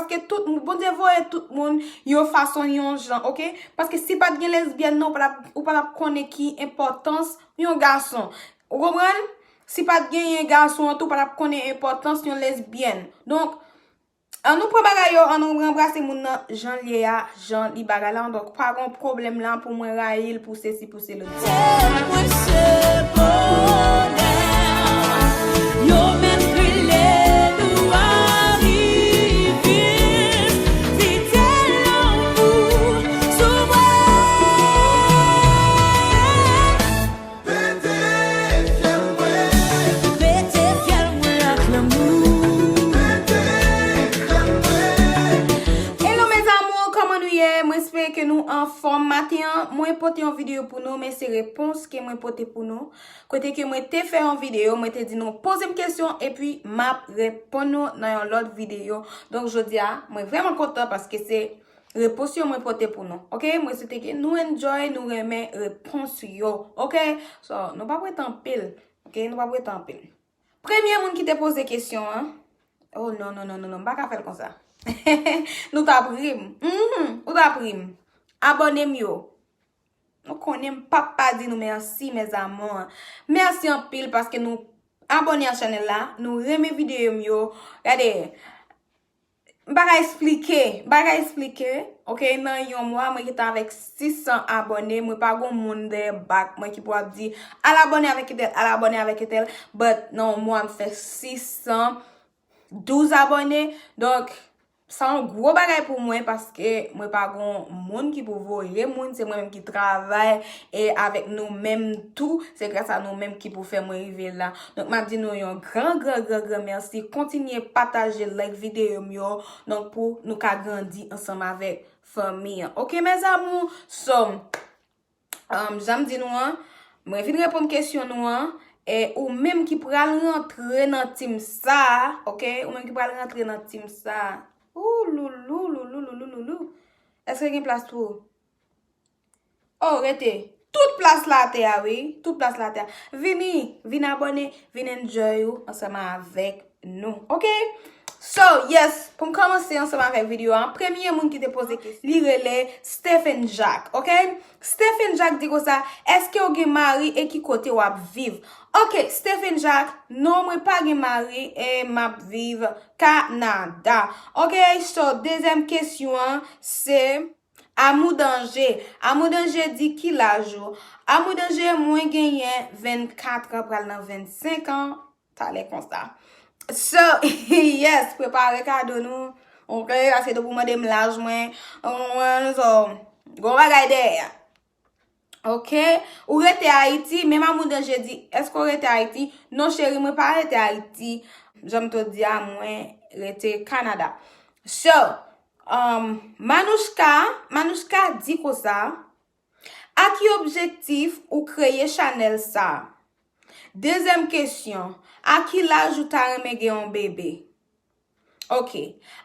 Parce que tout bon Dieu voye tout monde yon façon yon genre, OK? Parce que si pas de lesbienne non ou pas connaît qui importance yon garçon. Vous comprenez? Si pas de un garçon tout pas connaît importance yon lesbienne. Donc an nou prend bagay yo, an nou rembrasser moun nan Jean Léa, Jean li bagay là, donc pas gon problème là pour moi raïl pour ceci pour cela. Que nous en forme matin, moi pote une vidéo pour nous, mais c'est réponse que moi pote pour nous. Côté que moi te fait une vidéo, moi te dit nous poser une question et puis m'a répondre dans l'autre vidéo. Donc je dis moi vraiment content parce que c'est réponse moi pote pour nous. OK, moi c'était que nous enjoy, nous remet réponse yo. OK? So, nous pas prêt en pile. OK, nous pas prêt en pile. Premier monde qui te pose des questions hein. Oh non, pas faire comme ça. Nous t'apprim. Ou t'apprim. Abonnez-vous yo. Nous connaissons papa dit nous merci mes amours. Merci en pile parce que nous abonnez à la chaîne là, nous remet vidéo yo. Regardez. Baga expliquer. OK, nan yon mois moi qui est avec 600 abonnés, moi pas gon monde de back moi qui pourra dire à l'abonner avec tel, but non moi me fait 612 abonnés. Donc c'est un gros bagay pour moi parce que moi pas gon monde qui pour voyer monde, c'est moi même qui travaille et avec nous même tout, c'est grâce à nous même qui pour faire moi arriver là. Donc m'a dit nous un grand merci, continuez partager like vidéo yo donc pour nous ka grandir ensemble avec famille. OK mes amours, so j'aime dire nous moi fin répondre question nous et ou même qui pral rentrer dans team ça, OK, ou même qui pral rentrer dans team ça. Ouh loulou. Est-ce qu'il y a une place pour? Oh, rete. Toute place là terre, oui. Toute place là terre. Vini abonner, vini enjoy you ensemble avec nous. OK? So, yes, pour commencer ensemble avec la vidéo, premier monde qui te pose question, li relè Stephen Jack, OK? Stephen Jack dit comme ça, est-ce que vous avez mari et qui côté ou vivre? OK, Stephen Jack, non, moi pas gen mari et m'a vivre Canada. OK, so deuxième question, c'est Amour danger. Amour danger dit qui la jour? Amour danger moi gagné 24 ans pral dans 25 ans, ça les constat. So, yes, préparez cadeau nous. OK, assez de pour moi dem l'âge moi. So, go bagay derrière. OK, ou rete Haïti, même amour danger dit, est-ce qu'on rete Haïti? Non chérie, moi pas rete Haïti. J'aime te dire à moi rete Canada. So, Manouchka dit comme ça. À qui objectif ou créer Chanel ça? Deuxième question, à qui l'âge ou ta remè gen un bébé? OK.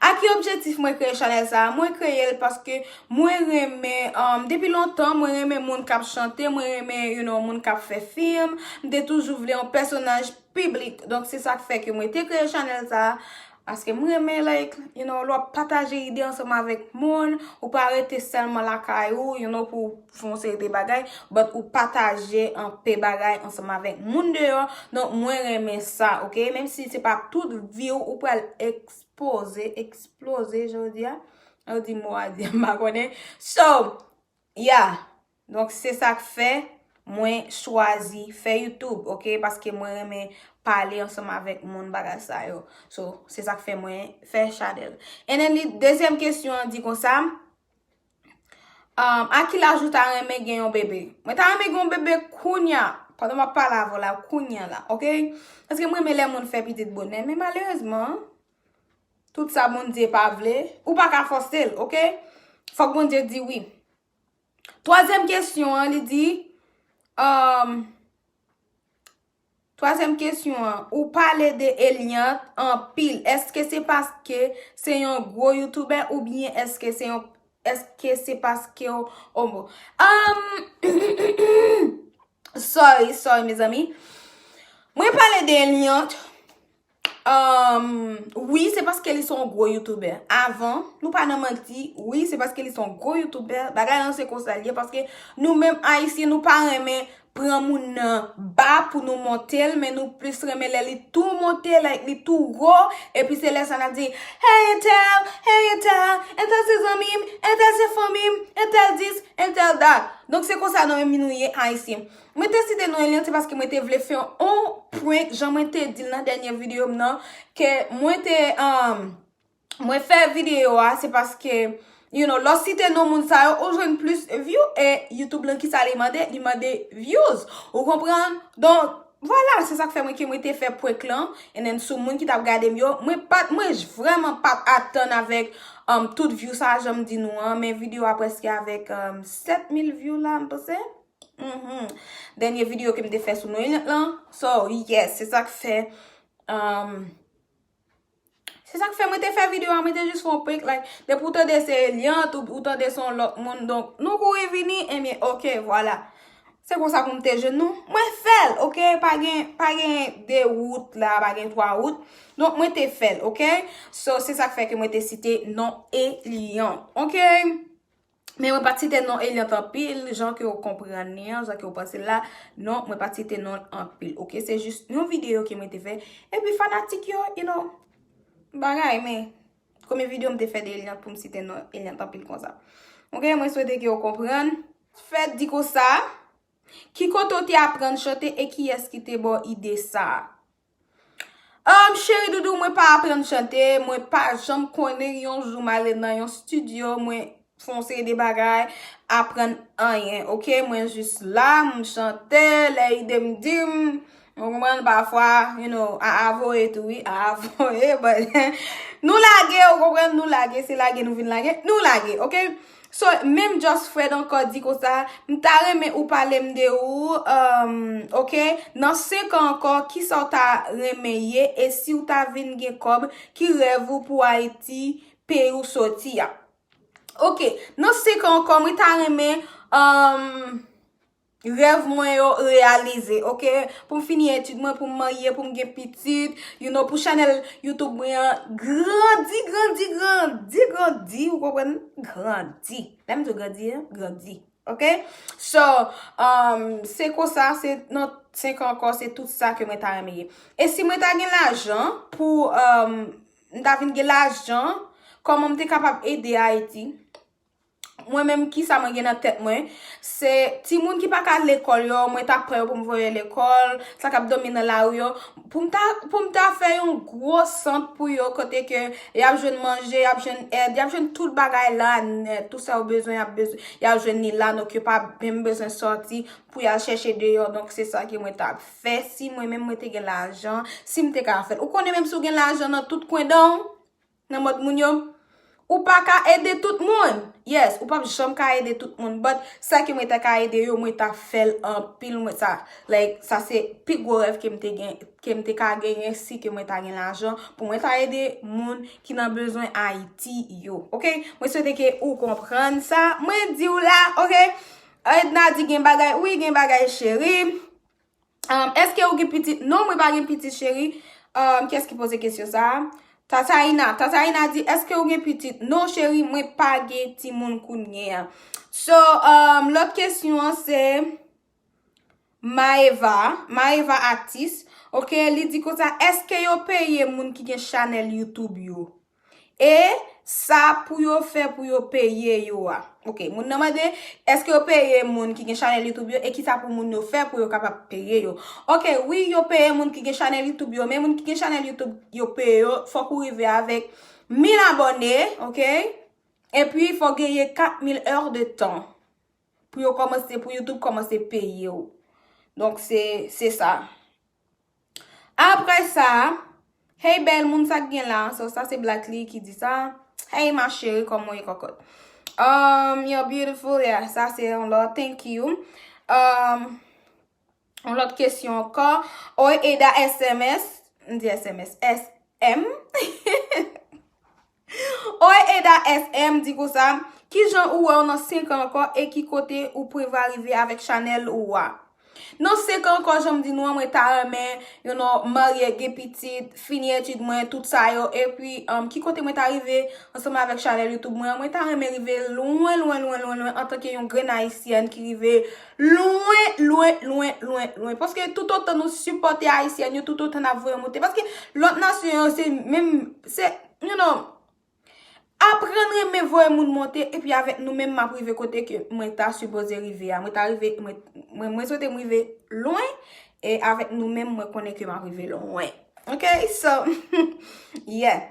À qui objectif moi créer Chanel ça? Moi créer parce que moi remè depuis longtemps moi remè moun k'ap chanter, moi remè moun k'ap fait film, m'te toujours voulu un personnage public. Donc c'est ça qui fait que moi te créer Chanel ça. Parce que moi remè like, l'on partager idée ensemble avec moun, ou pas arrêter seulement la caillou, pour foncer des bagailles, but ou partager un peu bagaille ensemble avec moun dehors. Donc moi remè ça, OK? Même si c'est pas toute vidéo ou pas exploser, je veux dire. On dit moi dire ma connaît. So, yeah. Donc c'est ça que fait moi choisi faire YouTube, OK? Parce que moi remè parler ensemble avec mon bagage ça yo. So, c'est ça que fait moi faire Chanel. Et then deuxième question dit comme ça. À qui l'ajoute à remè gen yon bébé? Moi ta remè gen yon bébé kounya. Pendant ma parle avant la kounya là, OK? Parce que moi me les moun fait petite bonne, mais malheureusement tout ça mon Dieu pas vle ou pas ka forcer, OK? Faut que mon Dieu dit oui. Troisième question, il dit troisième question, ou parler de Eliant en pile. Est-ce que c'est parce que c'est un gros YouTuber ou bien est-ce que c'est parce que sorry mes amis. Moi parler de Eliant Oui, c'est parce qu'ils sont gros youtubeurs. Avant, nous pas nan menti, oui, c'est parce qu'ils sont gros youtubeurs. Bagay nan c'est comme ça lié parce que nous-mêmes haïtiens, nous pas aimer prendre moun bas pour nous monter, mais nous plus aimer les tout monter, les tout gros, et puis c'est là ça n'a dit, hey intel, c'est zamim, intel c'est famim, intel this, intel that. Donc c'est comme ça nous même nous haïtiens. Moi te cité non c'est parce que moi te voulais faire un point, j'en m'étais dit dans la dernière vidéo non que moi faire vidéo c'est parce que you know, lorsque cité non moun sa yo, joindre plus view et YouTube lan qui ça li mande views. Vous comprenez? Donc voilà, c'est ça que fait moi qui moi te fait point clan et then sous moun qui t'a regardé yo, moi vraiment pas attendre avec toute view ça j'aime dit nous mes vidéos à presque avec 7000 views là pensez. Dernière vidéo que me fait sur nous là. So, yes, c'est ça que fait moi te fait vidéo, moi te juste font pic like de pour te ces liens ou te de son l'autre monde donc nous courir venir et bien OK, voilà. C'est comme ça qu'on te jeune nous. Moi fait, OK, pas gain 2 août là, pas gain 3 août. Donc moi te fait, OK? So, c'est ça que fait que moi te cité non et liant. OK? Mais moi pas citer non Elian en pile, gens qui comprennent rien, gens qui pensent là, non, moi pas citer non en pile. OK, c'est juste une vidéo qui m'a été fait et puis fanatique yo, you know. Bagay mais comme vidéo m'a fait d'Elian pour me citer non Elian en pile comme ça. OK, moi souhaite que vous comprenne. Faites dit comme ça. Qui koto te apprendre chanter et qui est-ce qui te bon idée ça? Chéri doudou, moi pas apprendre chanter, moi pas jamais connais yon jour m'aller dans yon studio, moi foncer des bagages, apprendre rien, OK? Moi juste là, me chanter, les idées me dim, on comprend parfois, you know, à avoyer tout, oui, à avoyer, but nous laguer, on comprend, nous laguer, c'est laguer, nous vin laguer, nous laguer, OK? So, même Just Fred encore dit comme ça, m'ta remè ou parler m'de ou, OK? Dans 5 ans encore, qui sont ta remeye, et si ou ta vin gen kob, qui rêve ou pour Haïti, pays ou sorti ya. OK, dans 5 ans encore, m'ta remè, rêve moi yo réaliser, OK? Pour finir étude moi pour marier, pour me gen petite, you know, pour channel YouTube moi grandi, vous comprenez? Grandi. L'aime de grandi. OK? So, c'est quoi ça? C'est notre 5 ans encore, c'est tout ça que moi t'a aimé. Et si moi t'a gen l'argent pour m'ta vinn gen l'argent, comment m'te capable aider Haïti? Moi-même qui ça m'a gen dans tête moi c'est ti moun qui pas ka l'école yo moi t'a prêt pour me voyer l'école ça cap dominer la rue yo pour m'ta faire un gros centre pour yo côté que y a besoin manger y a besoin aide y a besoin tout bagay là net tout ça au besoin y a besoin ni là donc y pas même besoin sortir pour y aller chercher dehors donc c'est ça que moi t'a fait si moi même moi te gen l'argent si m'te ka faire ou connaît même si gen l'argent dans tout coin dans mode moun yo ou pas ka aider tout le monde. Yes, ou pas jamais ka aider tout le monde, but ça qui moi ta ka aider yo moi ta fait en pile moi ça like ça c'est plus gros rêve que m'te ka gagner si que moi ta gagne l'argent pour moi ta aider monde qui n'a besoin Haïti yo. OK? Moi souhaite que ou comprendre ça. Moi di ou là, OK? Edna di gen bagay, oui gen bagay chéri. Est-ce que ou gen petit? Non, moi pas gen petit chéri. Qu'est-ce qui pose question ça? Tataina dit, est-ce que vous avez petite? Non, chérie, moi pas gen ti moun kounye. So, l'autre question, c'est Maeva artiste. OK, li dit comme ça, est-ce que yo paye moun qui gen channel YouTube yo? Et ça pour yo faire pour yo payer yo. OK, moun demande est-ce que yo paye moun qui gen channel YouTube yo et qui ça pour moun yo faire pour yo capable payer yo. OK, oui, yo paye moun qui gen channel YouTube yo, mais moun qui gen channel YouTube yo paye yo, faut qu'on arrive avec 1000 abonnés, OK? Et puis il faut gagner 4000 heures de temps pour yo commencer pour YouTube commencer payer yo. Donc c'est ça. Après ça, hey belle moun sa gen là, so ça c'est Blackly qui dit ça. Hey ma chérie, comment est cocotte? You're beautiful, yeah, ça c'est un lot, thank you. On l'autre question encore. Oi Eda SMS, on dit SMS, SM. Oi Eda SM dit comme ça. Qui j'en ou on a 5 ans encore et qui côté ou pouvez arriver avec Chanel ou wa? Non se kan kon jom di nou mwen ta remen, you know, marye, ge pitit, fini etude mwen, tout sa yo, e pi, ki kote mwen ta rive, ansama avek chanel YouTube mwen ta remen rive loin, an tanke yon gren Haitienne ki rive loin. Paske tout otan nou supporte Haitienne, yo tout otan avoye monte. Paske lot nasyon, se mèm, se, you know, aprenre me voye moun monte, e pi avek nou mèm ma prive kote ke mwen ta suppose rive ya. Mwen sote mwen rive loin, e avek nou mèm mwen konen ke mwen rive loin. Ok, so, yeah.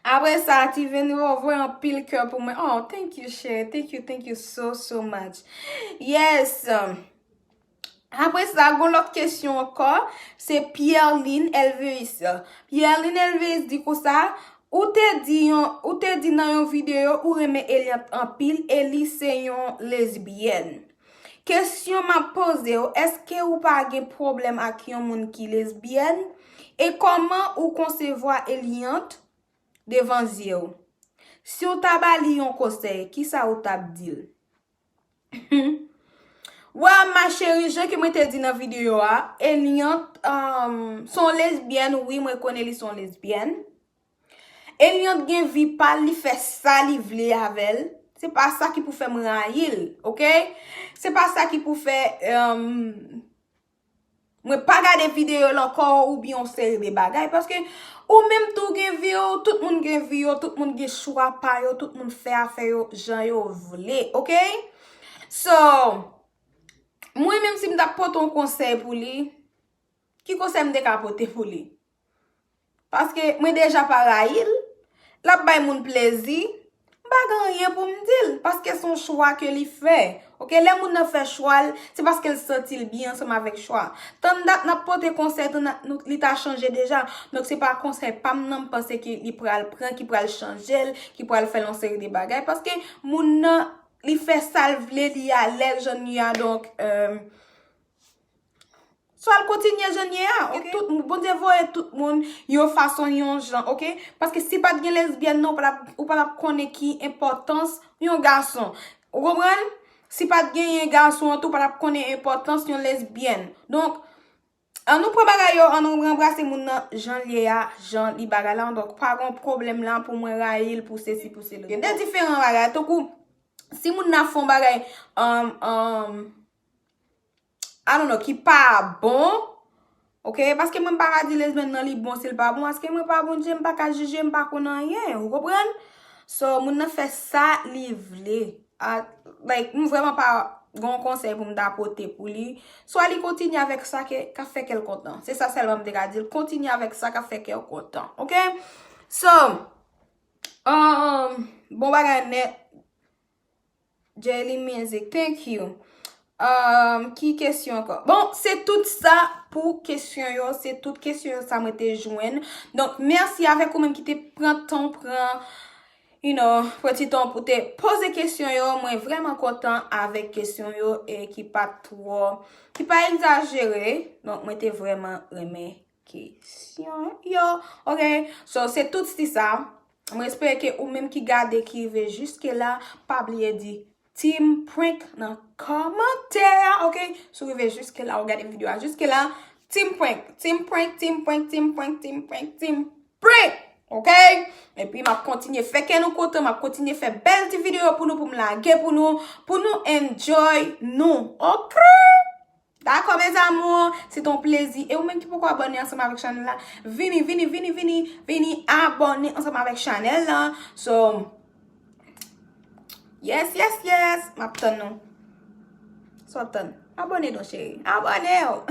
Apre sa, ti veni voye an pil kèr pou mwen. Oh, thank you, Cher. Thank you so much. Yes. Apre sa, gon lot kesyon ankor, se Pierre-Lynn Elveis. Pierre-Lynn Elveis di ko sa, ou te di nan yon video ou reme Eliot an pil, Eli se yon lesbienne. Kesyon ma pose yo, eske ou pa gen problem ak yon moun ki lesbienne? E koman ou konsevoa Eliot devan zyo? Si ou tabali yon konsey, ki sa ou tab dil? Wa ma chérie, je ki mwen te di nan video a, Eliot son lesbienne, oui, mwen konen li son lesbienne. Eliot gen vi pa li fe sa li vle avel. Se pa sa ki pou fe mwen yil, ok? Se pa sa ki pou fe mwen pa gade video lankor ou bi yon seri de bagay. Paske ou menm tou gen vi yo, tout moun gen vi yo, tout moun gen chwa pa yo, tout moun fe afe yo, jan yo vle, ok? So, mwen menm si mda poton konsey pou li, ki konsey mde kapote pou li? Paske mwen deja para yil, la bay moun plezi, bagan rien pou m'dil, paske son choix ke li fe. Ok, le moun nan fe choix, se paske el sentil bien seman vek choix. Tan dat na pote konsey, li ta chanje deja, donc se pa konsey, pam nan pense ki li pral pran, ki pral chanje, ki pral fe lan seri de bagay, paske moun nan li fe salvle, li a lèl jen ya, donc, so al kontinye jenye a, ok? Bon diye voye tout moun yon fason yon jan, ok? Paske si pat gen lesbienne non, ou pat ap konen ki importans yon garson. Ou gomren? Si pat gen yon garson, ou pat ap konen importans yon lesbienne. Donk, an nou pre bagay yo, an nou rembrase moun nan jan liye a, jan li bagay lan, donk pa gon problem lan pou mwen rayil, pou se si, pou se lo. De diferent bagay, tokou, si moun nan fon bagay, I don't know, ki pa bon, ok? Paske mwen pa ka di lesbienne nan li bon, se l pa bon, aske mwen pa bon, jem pa ka jije, mwen pa konan yen, ou kopren? So, mwen nan fe sa li vle. Like, mwen vreman pa gon konsey pou mwen da apote pou li. So, li kontinye avek sa ka fe kel kontan. Se sa selman mwen de ka dil, kontinye avek sa ka fe kel kontan, ok? So, bon bagay net, Jelly Music, thank you. Ki kesyon anko? Bon, se tout sa pou kesyon yo, se tout kesyon yo sa mwen te jwen. Donk, mersi avek ou menm ki te pran, you know, prati ton pou te pose kesyon yo. Mwen vreman kontan avek kesyon yo e ki pa exagere. Donk, mwen te vreman reme kesyon yo. Ok, so se tout sti sa. Mwen espere ke ou menm ki gade ki ve juske la, pa bliye di Team Prank nan komentè, ok? Sou rive juske la, ou gade video a juske la, Team Prank, ok? E pi ma kontinye fe ken nou kote, ma kontinye fe bel ti video pou nou, pou mlage pou nou enjoy nou, ok? Dako, mes amou, se ton plezi. E ou men ki pou ko abone ansama avek chanel la, vini abone ansama avek chanel la. So, yes, map ton nou. So ton, abone don chéri. Abone yo.